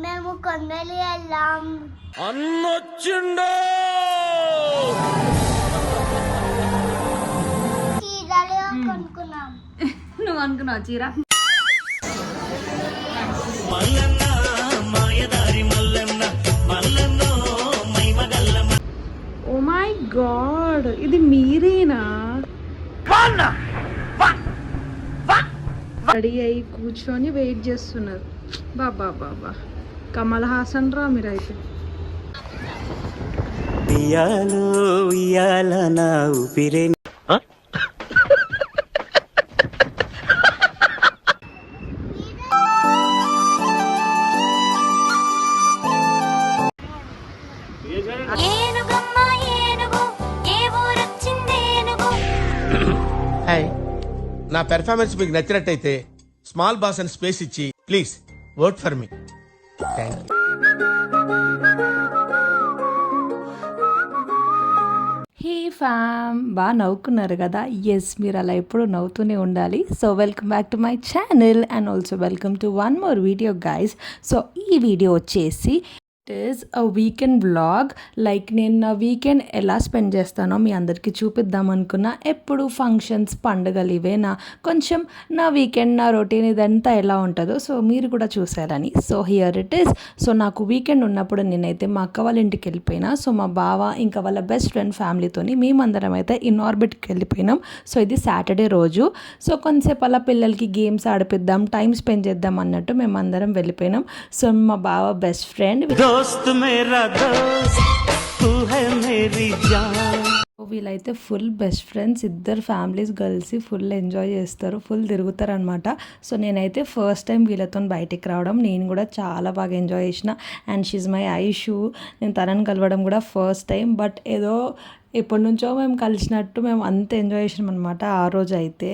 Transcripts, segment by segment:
మేము కొండలి వెళ్ళాం. అన్నొచ్చిండో చీరలు కొనుక్కున్నాం. నువ్వు అనుకున్నావు చీర? ఓ మై గాడ్, ఇది మీరేనా? రెడీ అయ్యి కూర్చొని వెయిట్ చేస్తున్నారు. బాబా బాబా, కమల్ హాసన్ రా మీరైతే. నా ఊపిరే నా పెర్ఫార్మెన్స్ మీకు నచ్చినట్టయితే స్మాల్ బాస్ అని స్పేస్ ఇచ్చి please vote for me. Thank you. Hey fam, బాగా నవ్వుకున్నారు కదా? ఎస్, మీరు అలా ఎప్పుడు నవ్వుతూనే ఉండాలి. So welcome back to my channel and also welcome to one more video guys. So ఈ వీడియో వచ్చేసి it is a weekend vlog. Like నేను నా వీకెండ్ ఎలా స్పెండ్ చేస్తానో మీ అందరికీ చూపిద్దాం అనుకున్నా. ఎప్పుడు ఫంక్షన్స్, పండుగలు ఇవేనా, కొంచెం నా వీకెండ్, నా రొటీన్ ఇదంతా ఎలా ఉంటుందో సో మీరు కూడా చూసారని. So here it is. So నాకు వీకెండ్ ఉన్నప్పుడు నేనైతే మా అక్క వాళ్ళ ఇంటికి వెళ్ళిపోయినా. సో మా బావ ఇంకా వాళ్ళ బెస్ట్ ఫ్రెండ్ ఫ్యామిలీతోని మేమందరం అయితే ఇన్ఆర్బిట్కి వెళ్ళిపోయినాం. సో ఇది సాటర్డే రోజు. సో కొంతసేపు అలా పిల్లలకి గేమ్స్ ఆడిపిద్దాం, టైం స్పెండ్ చేద్దాం అన్నట్టు మేమందరం వెళ్ళిపోయినాం. సో మా బావ బెస్ట్ ఫ్రెండ్ వీళ్ళైతే ఫుల్ బెస్ట్ ఫ్రెండ్స్, ఇద్దరు ఫ్యామిలీస్ కలిసి ఫుల్ ఎంజాయ్ చేస్తారు, ఫుల్ తిరుగుతారు అనమాట. సో నేనైతే ఫస్ట్ టైం వీళ్ళతో బయటికి రావడం, నేను కూడా చాలా బాగా ఎంజాయ్ చేసిన. And she's my Aishu. నేను తనని కలవడం కూడా ఫస్ట్ టైం. బట్ ఏదో ఎప్పటి నుంచో మేము కలిసినట్టు మేము అంత ఎంజాయ్ చేసినాం అనమాట ఆ రోజు అయితే.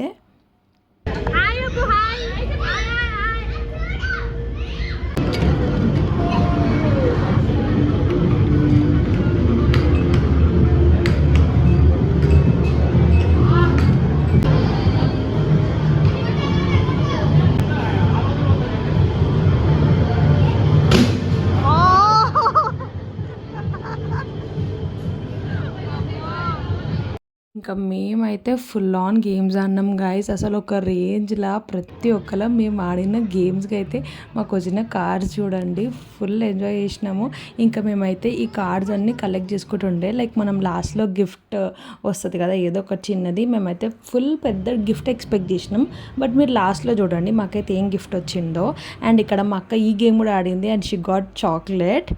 ఇంకా మేమైతే ఫుల్ ఆన్ గేమ్స్ ఆడినాం గైస్. అసలు ఒక రేంజ్లా ప్రతి ఒక్కలా మేము ఆడిన గేమ్స్కి అయితే మాకు వచ్చిన కార్డ్స్ చూడండి, ఫుల్ ఎంజాయ్ చేసినాము. ఇంకా మేమైతే ఈ కార్డ్స్ అన్నీ కలెక్ట్ చేసుకుంటుండే. లైక్ మనం లాస్ట్లో గిఫ్ట్ వస్తుంది కదా, ఏదో ఒక చిన్నది. మేమైతే ఫుల్ పెద్ద గిఫ్ట్ ఎక్స్పెక్ట్ చేసినాం. బట్ మీరు లాస్ట్లో చూడండి మాకైతే ఏం గిఫ్ట్ వచ్చిందో. అండ్ ఇక్కడ మా అక్క ఈ గేమ్ కూడా ఆడింది and she got chocolate.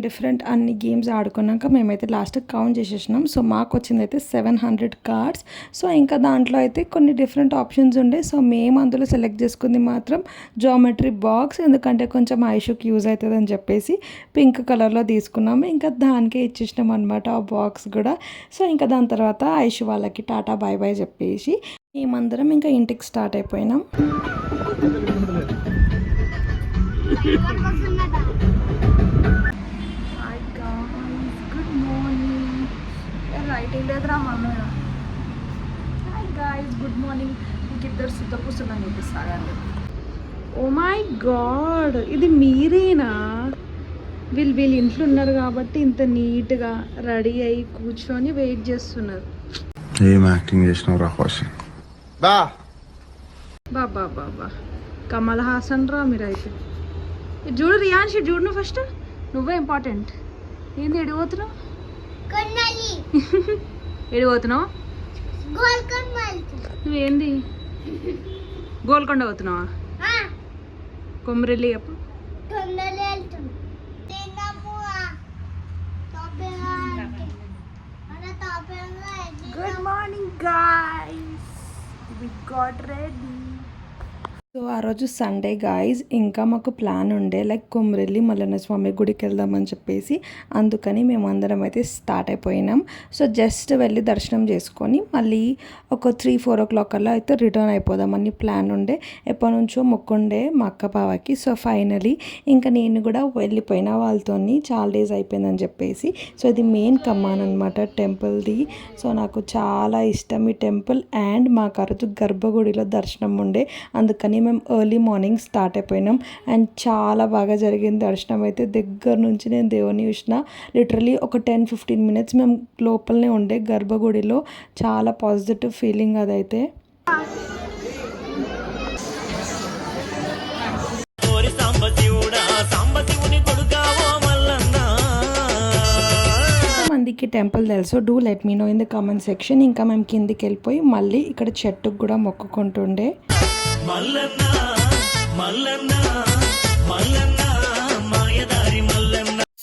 Different అన్ని గేమ్స్ ఆడుకున్నాక మేమైతే లాస్ట్ కౌంట్ చేసేసినాం. సో మాకు వచ్చింది అయితే 700 కార్డ్స్. సో ఇంకా దాంట్లో అయితే కొన్ని డిఫరెంట్ ఆప్షన్స్ ఉండే. సో మేము అందులో సెలెక్ట్ చేసుకుంది మాత్రం జామెట్రీ బాక్స్, ఎందుకంటే కొంచెం ఐషుకి యూజ్ అవుతుంది అని చెప్పేసి పింక్ కలర్లో తీసుకున్నాము. ఇంకా దానికే ఇచ్చేసినాం అనమాట ఆ బాక్స్ కూడా. సో ఇంకా దాని తర్వాత ఐషు వాళ్ళకి టాటా బాయ్ బాయ్ చెప్పేసి మేమందరం ఇంకా ఇంటికి స్టార్ట్ అయిపోయినాం. రైట్ లేదురా mummy. Hi guys, good morning. మీకు ఇద్దరు సుద్ద కూర్చున్నాను చూపిస్తానండి. ఓ మై గాడ్, ఇది మీరేనా? వీళ్ళు ఇంట్లో ఉన్నారు కాబట్టి ఇంత నీట్గా రెడీ అయ్యి కూర్చొని వెయిట్ చేస్తున్నారు. ఏం యాక్టింగ్ చేసినావు బాబా బాబా, కమల్ హాసన్ రా మీరైతే. చూడు రియాన్షి, చూడు నువ్వు ఫస్ట్, నువ్వే ఇంపార్టెంట్. ఏంది ఎడిపోతున్నావు? ఎడిపోతున్నావు? నువ్వేంది గోల్కొండ పోతున్నావా? కొమ్మరెల్లి చెప్పు. Got ready. సో ఆ రోజు సండే గాయ్స్, ఇంకా మాకు ప్లాన్ ఉండే లైక్ కొమ్రెల్లి మల్లన్న స్వామి గుడికి వెళ్దామని చెప్పేసి, అందుకని మేము అందరం అయితే స్టార్ట్ అయిపోయినాం. సో జస్ట్ వెళ్ళి దర్శనం చేసుకొని మళ్ళీ ఒక 3-4 o'clock అలా అయితే రిటర్న్ అయిపోదామని ప్లాన్ ఉండే. ఎప్పటి నుంచో మొక్కుండే మా అక్క బావకి. సో ఫైనలీ ఇంకా నేను కూడా వెళ్ళిపోయిన వాళ్ళతోని చాలా డేస్ అయిపోయిందని చెప్పేసి. సో ఇది మెయిన్ కమాన్ అనమాట టెంపుల్ది. సో నాకు చాలా ఇష్టం ఈ టెంపుల్. అండ్ మాకు ఆ రోజు గర్భగుడిలో దర్శనం ఉండే, అందుకని మేము ఎర్లీ మార్నింగ్ స్టార్ట్ అయిపోయినాం. అండ్ చాలా బాగా జరిగింది దర్శనం అయితే. దగ్గర నుంచి నేను దేవుని చూసిన. లిటరలీ ఒక 10-15 minutes మేము లోపలనే ఉండే గర్భగుడిలో. చాలా పాజిటివ్ ఫీలింగ్ అదైతే. మందికి టెంపుల్ తెలుసు, do let me know in the comment section. ఇంకా మేము కిందికి వెళ్ళిపోయి మళ్ళీ ఇక్కడ చెట్టుకు కూడా మొక్కుకుంటుండే.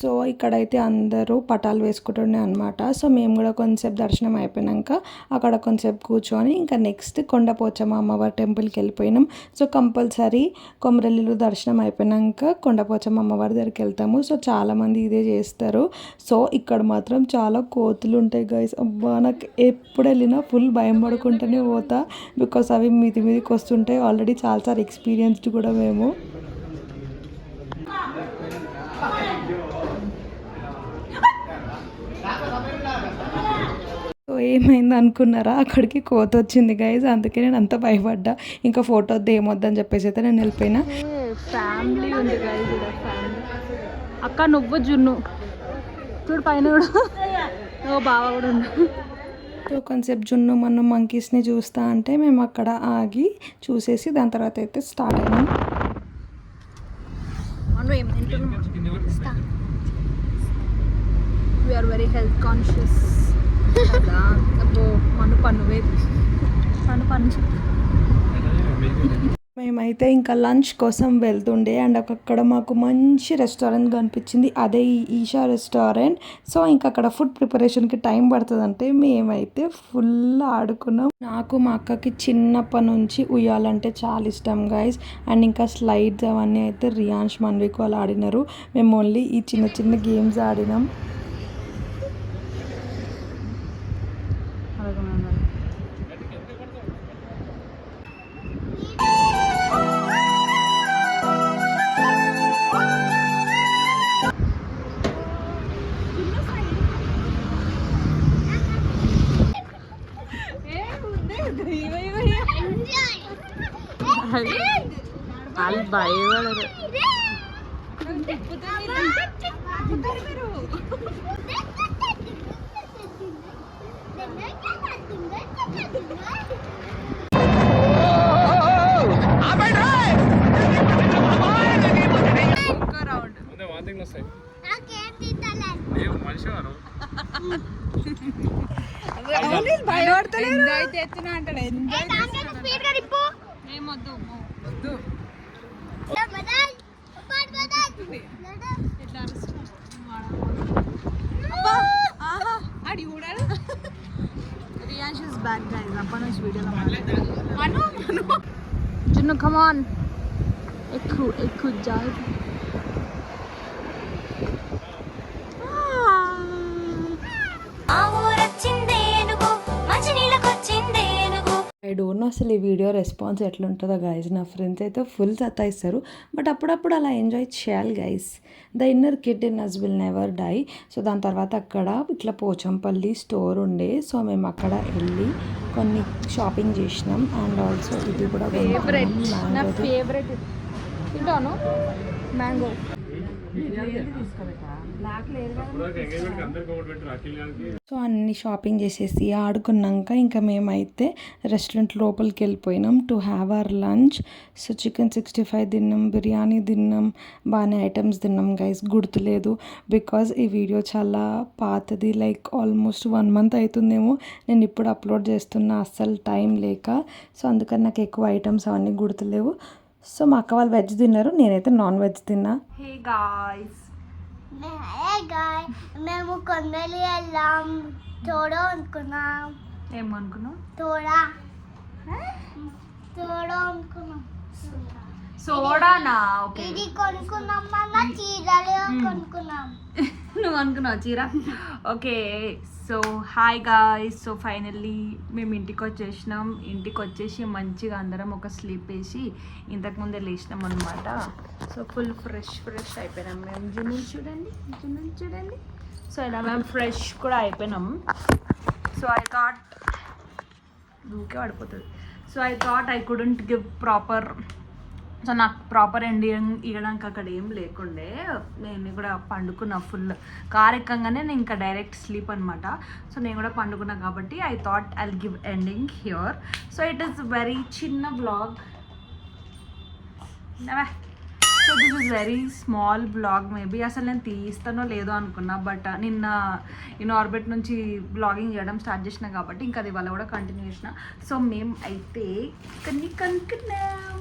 సో ఇక్కడైతే అందరూ పటాలు వేసుకుంటుండే అనమాట. సో మేము కూడా కొంచెంసేపు దర్శనం అయిపోయినాక అక్కడ కొంచెంసేపు కూర్చొని ఇంకా నెక్స్ట్ కొండపోచమ్మ అమ్మవారి టెంపుల్కి వెళ్ళిపోయినాం. సో కంపల్సరీ కొమరల్లిలో దర్శనం అయిపోయినాక కొండపోచమ్మ అమ్మవారి దగ్గరికి వెళ్తాము. సో చాలామంది ఇదే చేస్తారు. సో ఇక్కడ మాత్రం చాలా కోతులు ఉంటాయి గైస్. అబ్బా నాకు ఎప్పుడు వెళ్ళినా ఫుల్ భయం పడుకుంటూనే పోతా, బికాస్ అవి మీదికి వస్తుంటాయి. ఆల్రెడీ చాలాసార్లు ఎక్స్పీరియన్స్డ్ కూడా మేము. సో ఏమైంది అనుకున్నారా, అక్కడికి కోత వచ్చింది గైజ్. అందుకే నేను అంత భయపడ్డా. ఇంకా ఫోటో ఏమొద్దని చెప్పేసి అయితే నేను వెళ్ళిపోయినా. ఫ్యామిలీ ఉంది గైజ్, ఫ్యామిలీ. అక్క నువ్వు జున్ను చూడు పైన కూడా ఓ బావ కూడా ఉంది. సో కొంచెంసేపు జున్ను మన మంకీస్ని చూస్తా అంటే మేము అక్కడ ఆగి చూసేసి దాని తర్వాత అయితే స్టార్ట్ అయినాం. We are very health conscious. అబ్బో మన పన్ను మేమైతే ఇంకా లంచ్ కోసం వెళ్తుండే. అండ్ అక్కడ మాకు మంచి రెస్టారెంట్ కనిపించింది, అదే ఈ ఈషా రెస్టారెంట్. సో ఇంకా అక్కడ ఫుడ్ ప్రిపరేషన్కి టైం పడుతుందంటే మేమైతే ఫుల్ ఆడుకున్నాం. నాకు మా అక్కకి చిన్నప్పటి నుంచి ఉయ్యాలంటే చాలా ఇష్టం గైస్. అండ్ ఇంకా స్లైడ్స్ అవన్నీ అయితే రియాన్ష్ మన్విక్ వాళ్ళు ఆడినారు. మేము ఓన్లీ ఈ చిన్న గేమ్స్ ఆడినాం. Junnu, come on. Ekku jal. I don't know అసలు ఈ వీడియో రెస్పాన్స్ ఎట్లుంటుందో గైజ్. నా ఫ్రెండ్స్ అయితే ఫుల్ సతాయిస్తారు, బట్ అప్పుడప్పుడు అలా ఎంజాయ్ చేయాలి guys. The inner kid in us will never die. So దాని తర్వాత అక్కడ ఇట్లా పోచంపల్లి స్టోర్ ఉండే. సో మేము అక్కడ వెళ్ళి కొన్ని షాపింగ్ చేసినాం. అండ్ ఆల్సో ఇది కూడా ఫేవరెట్ తింటాను మ్యాంగో. సో అన్ని షాపింగ్ చేసేసి ఆడుకున్నాక ఇంకా మేమైతే రెస్టారెంట్ లోపలికి వెళ్ళిపోయినాం to have our lunch. So chicken 65 తిన్నాం, బిర్యానీ తిన్నాం, బాగానే ఐటమ్స్ తిన్నాం గైస్. గుర్తులేదు బికాజ్ ఈ వీడియో చాలా పాతది, లైక్ ఆల్మోస్ట్ 1 month అవుతుందేమో. నేను ఇప్పుడు అప్లోడ్ చేస్తున్నా అస్సలు టైం లేక. సో అందుకని నాకు ఎక్కువ ఐటమ్స్ అవన్నీ గుర్తులేవు. సో మా అక్క వాళ్ళు వెజ్ తిన్నారు, నేనైతే నాన్ వెజ్ తిన్నా. హే గాయ్స్, మేము కొండలి వెళ్ళాం, తోడా అనుకున్నాం. ఏమనుకున్నాం? తోడా సోడా అనుకున్నాం. సోడానా? ఓకే, ఇది కొనుక్కున్నాం అన్న, చీరలు కొనుక్కున్నాం. నువ్వు అనుకున్నావు చీర. Okay, so hi guys. So finally మేము ఇంటికి వచ్చేసినాం. ఇంటికి వచ్చేసి మంచిగా అందరం ఒక స్లీప్ వేసి ఇంతకుముందే లేచినాం అనమాట. సో ఫుల్ ఫ్రెష్ అయిపోయినాం మేము. జున్ను చూడండి. సో ఇలా మేము ఫ్రెష్ కూడా అయిపోయినాం. సో ఐ థాట్ ఊకే పడిపోతుంది. So I thought I couldn't give proper. So నాకు ప్రాపర్ ఎండింగ్ ఇవ్వడానికి అక్కడ ఏం లేకుండే. నేను కూడా పండుకున్నా ఫుల్. కార్ ఎక్కగానే నేను ఇంకా డైరెక్ట్ స్లీప్ అనమాట. సో నేను కూడా పండుకున్నా కాబట్టి I thought I'll give ending here. So it is very చిన్న blog. So this is very small blog. Maybe అసలు నేను తీస్తానో లేదో అనుకున్నా, బట్ నిన్న ఆర్బిట్ నుంచి బ్లాగింగ్ చేయడం స్టార్ట్ చేసిన కాబట్టి ఇంకా అది వాళ్ళ కూడా కంటిన్యూ చేసిన. సో మేము అయితే కనుక్కున్నాం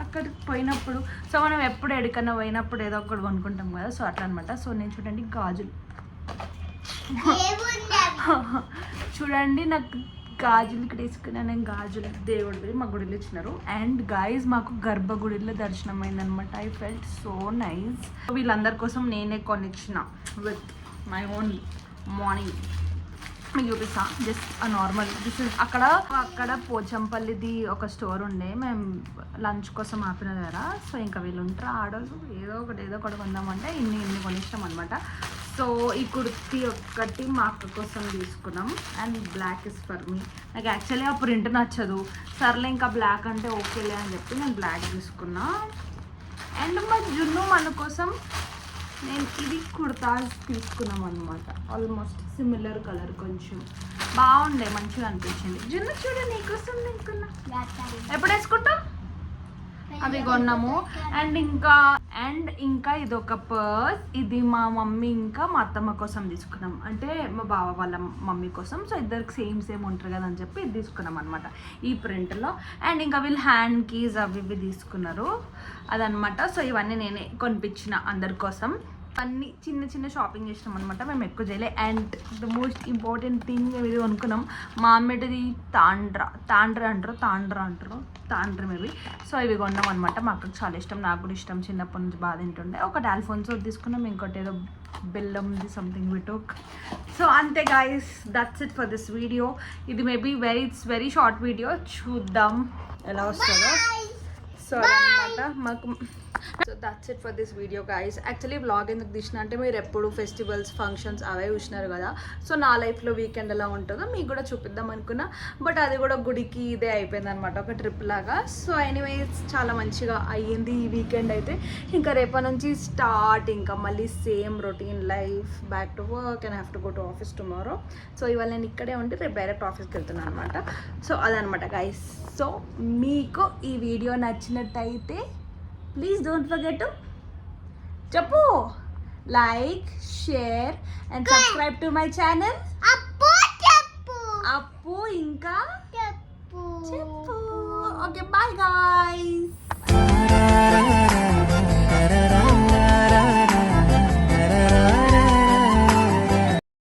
అక్కడికి పోయినప్పుడు. సో మనం ఎప్పుడు ఎక్కడికన్నా పోయినప్పుడు ఏదో ఒకటి కొనుక్కుంటాం కదా. సో అట్లా అనమాట. సో నేను చూడండి గాజులు చూడండి, నాకు గాజులు ఇక్కడ వేసుకున్నా. నేను గాజులు దేవుడి మా గుడిలో ఇచ్చినారు. అండ్ గాయస్ మాకు గర్భగుడిలో దర్శనం అయిందనమాట. I felt so nice. వీళ్ళందరి కోసం నేనే కొనిచ్చిన విత్ మై ఓన్ మార్నింగ్. మీకు చూపిస్తా జస్ట్ నార్మల్. దిస్ ఇస్ అక్కడ పోచంపల్లిది ఒక స్టోర్ ఉండే, మేము లంచ్ కోసం ఆపిన దగ్గర. సో ఇంకా వీళ్ళు ఉంటారు ఆడోళ్ళు, ఏదో ఒకటి కొందామంటే ఇన్ని కొనిస్తాం అనమాట. సో ఈ కుర్తీ ఒక్కటి మా అక్క కోసం తీసుకున్నాం. And black is for me. నాకు యాక్చువల్లీ ఆ ప్రింట్ నచ్చదు. సర్లే ఇంకా బ్లాక్ అంటే ఓకేలే అని చెప్పి నేను బ్లాక్ తీసుకున్నా. అండ్ మా జున్ను మన కోసం నేను ఇది కుర్తాస్ తీసుకున్నాం అనమాట. ఆల్మోస్ట్ సిమిలర్ కలర్, కొంచెం బాగుండే, మంచిగా అనిపించింది. జున్ను చూడు నీకోసం తీసుకున్నా. ఎప్పుడు వేసుకుంటాం? అవి కొన్నాము. అండ్ ఇంకా ఇది ఒక పర్స్. ఇది మా మమ్మీ ఇంకా మా అత్తమ్మ కోసం తీసుకున్నాం, అంటే మా బావ వాళ్ళ మమ్మీ కోసం. సో ఇద్దరికి సేమ్ ఉంటారు కదా అని చెప్పి ఇది తీసుకున్నాం అనమాట ఈ ప్రింట్లో. అండ్ ఇంకా వీళ్ళు హ్యాండ్ కీస్ అవి తీసుకున్నారు అదనమాట. సో ఇవన్నీ నేనే కొనిపించిన అందరి కోసం. అన్నీ చిన్న షాపింగ్ చేసినాం అనమాట. మేము ఎక్కువ చేయలే. And the most important thing ఇది కొనుక్కున్నాం. మా అమ్మటిది తాండ్ర మేబీ. సో ఇవి కొన్నాం అనమాట. మా అక్కడికి చాలా ఇష్టం, నాకు కూడా ఇష్టం. చిన్నప్పటి నుంచి బాగా తింటుండే. ఒకటి ఆల్ఫోన్సో తీసుకున్నాం, ఇంకోటి ఏదో బెల్లంది సంథింగ్ విటోక్. సో అంతే guys, that's it for this video. ఇది maybe it's very short video. చూద్దాం ఎలా వస్తుందో. సో అదనమాట మాకు. So that's it for this video guys. Actually blog ఎందుకు తీసిన అంటే మీరు ఎప్పుడు ఫెస్టివల్స్ ఫంక్షన్స్ అవే చూసినారు కదా. సో నా లైఫ్లో వీకెండ్ ఎలా ఉంటుందో మీకు కూడా చూపిద్దాం అనుకున్నా, బట్ అది కూడా గుడికి ఇదే అయిపోయింది అనమాట, ఒక ట్రిప్ లాగా. సో ఎనీవేస్ చాలా మంచిగా అయ్యింది ఈ వీకెండ్ అయితే. ఇంకా రేపటి నుంచి స్టార్ట్ ఇంకా మళ్ళీ same routine life, back to work and have to go to office tomorrow. So ఇవాళ నేను ఇక్కడే ఉండి రేపు డైరెక్ట్ ఆఫీస్కి వెళ్తున్నాను అనమాట. సో అదనమాట గైస్. సో మీకు ఈ వీడియో నచ్చినట్టయితే ప్లీజ్ డోంట్ ఫర్గెట్ టు చెప్పు like, share and subscribe to my channel. అప్పు ఇంకా చెప్పు. Okay, bye guys.